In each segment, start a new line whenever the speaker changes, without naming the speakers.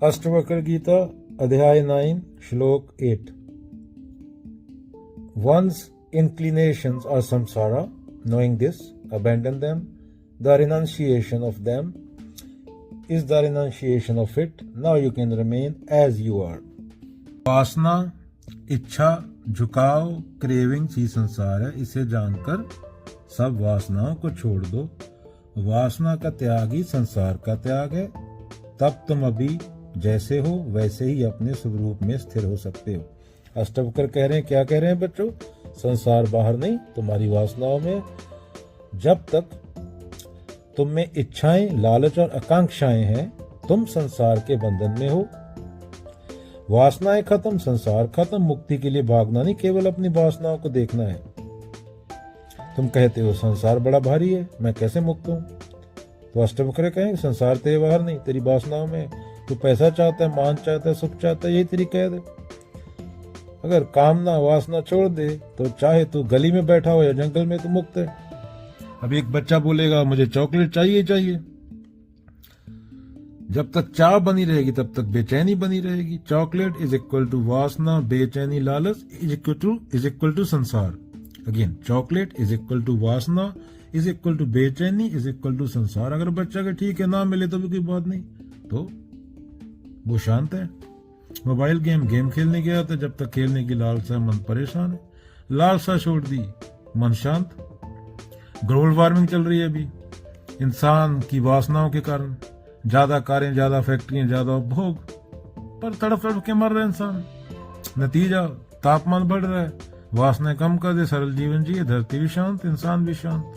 अष्टवक्र गीता अध्याय 9 श्लोक 8 One's inclinations are samsara. Knowing this, abandon them. The renunciation of them is the renunciation of it. Now you can remain as you are. वासना, इच्छा, झुकाव, cravings ही संसार है। इसे जानकर सब वासनाओं को छोड़ दो। वासना का त्याग ही संसार का त्याग है। तब तुम अभी जैसे हो वैसे ही अपने स्वरूप में स्थिर हो सकते हो। अष्टवक्र कह रहे हैं, क्या कह रहे हैं बच्चों? संसार बाहर नहीं, तुम्हारी वासनाओं में। जब तक तुम में इच्छाएं, लालच और आकांक्षाएं हैं, तुम संसार के बंधन में हो। वासनाएं खत्म, संसार खत्म। मुक्ति के लिए भागना नहीं, केवल अपनी वासनाओं को देखना है। तुम कहते हो संसार बड़ा भारी है, मैं कैसे मुक्त हूं? तो अष्टवक्र कहेंगे संसार तेरे बाहर नहीं, तेरी वासनाओं में। तू पैसा चाहता है, मान चाहता है, सुख चाहता है, यही तेरी कैद है। अगर कामना वासना छोड़ दे तो चाहे तू गली में बैठा हो या जंगल में, तू मुक्त है। अब एक बच्चा बोलेगा मुझे चॉकलेट चाहिए चाहिए। जब तक चाह बनी रहेगी तब तक बेचैनी बनी रहेगी। चॉकलेट इज इक्वल टू वासना, बेचैनी, लालच इज इक्वल टू संसार। Again, chocolate is equal to वासना इज इक्वल टू बेचैनी इज इक्वल टू संसार। अगर बच्चा के ठीक है, ना मिले तो भी कोई बात नहीं, तो वो शांत है। मोबाइल गेम खेलने गया था, जब तक खेलने की लालसा, मन परेशान है। लालसा छोड़ दी, मन शांत। ग्लोबल वार्मिंग चल रही है अभी, इंसान की वासनाओं के कारण। ज्यादा कारें, ज्यादा फैक्ट्रियां, ज्यादा उपभोग, पर तड़प तड़प के मर रहे इंसान। नतीजा, तापमान बढ़ रहा है। वासनाएं कम कर दे, सरल जीवन जिए, धरती भी शांत, इंसान भी शांत।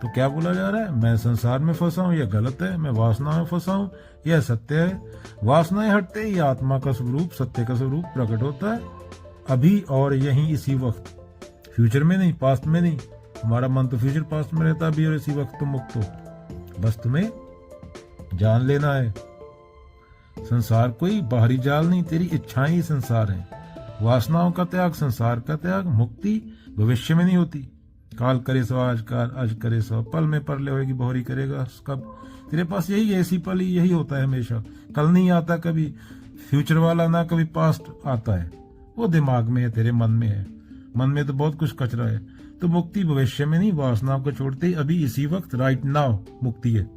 तो क्या बोला जा रहा है? मैं संसार में फंसा हूं, यह गलत है। मैं वासना में फंसा हूं, यह सत्य है। वासनाएं हटते ही आत्मा का स्वरूप, सत्य का स्वरूप प्रकट होता है, अभी और यहीं, इसी वक्त। फ्यूचर में नहीं, पास्ट में नहीं। हमारा मन तो फ्यूचर पास्ट में रहता है, अभी और इसी वक्त तुम मुक्त हो। बस तुम्हें जान लेना है, संसार कोई बाहरी जाल नहीं, तेरी इच्छाएं ही संसार है। वासनाओं का त्याग, संसार का त्याग। मुक्ति भविष्य में नहीं होती। काल करे सो आज काल, आज करे सो पल में परले होएगी बहुरी करेगा कब। तेरे पास यही ऐसी पल ही यही होता है हमेशा। कल नहीं आता कभी, फ्यूचर वाला ना कभी पास्ट आता है। वो दिमाग में है, तेरे मन में है। मन में तो बहुत कुछ कचरा है। तो मुक्ति भविष्य में नहीं, वासनाओं को छोड़ते ही अभी इसी वक्त, राइट नाउ मुक्ति है।